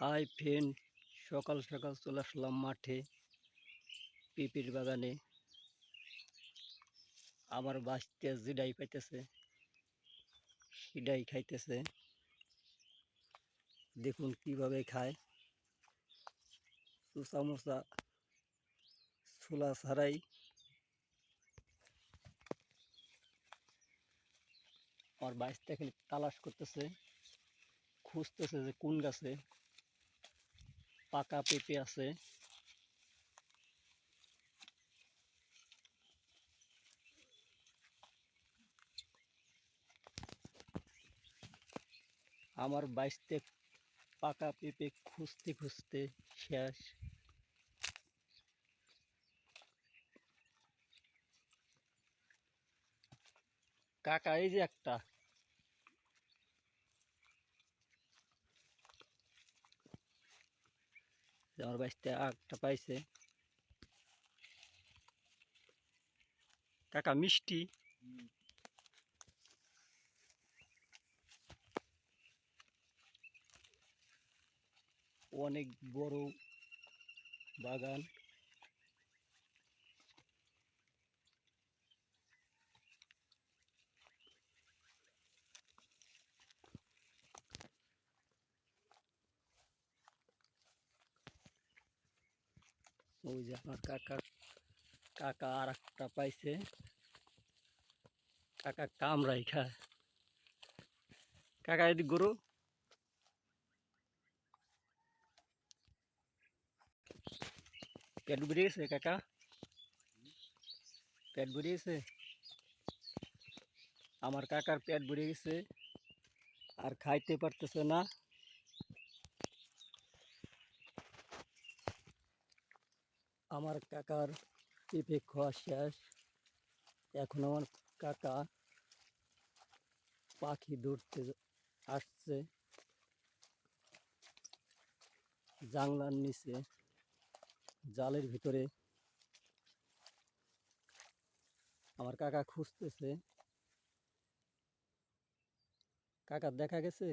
Hi friend, সকাল সকাল চলে আসলাম মাঠে পেঁপের বাগানে। আমার বাচ্চা যেটাই পাইতেছে সেটাই খাইতেছে। দেখুন কিভাবে খায়, চোষা মোচা ছোলা ছাড়াই। আমার বাচ্চা খালি তালাশ করতেছে, খুঁজতেছে যে কোন গাছে পাকা পেঁপে আছে। আমার বাচ্চা পাকা পেঁপে খুঁজতে খুঁজতে শেষ। কাকা এই যে একটা, আমার বাচ্চা একটা পাইছে। কাকা মিষ্টি। অনেক বড় বাগান। ওই যে আমার কাকা আর একটা পাইছে। কাকা কামড়াই খায়। কাকা এদিক গরু পেট ভরে গেছে। কাকা পেট ভরে গেছে। আমার কাকার পেট ভরে গেছে, আর খাইতে পারতেছে না। আমার কাকার পেঁপে খাওয়া শেষ। এখন আমার কাকা পাখি ধরতে আসছে জানলার নিচে, জালের ভিতরে। আমার কাকা খুঁজতেছে। কাকা দেখা গেছে।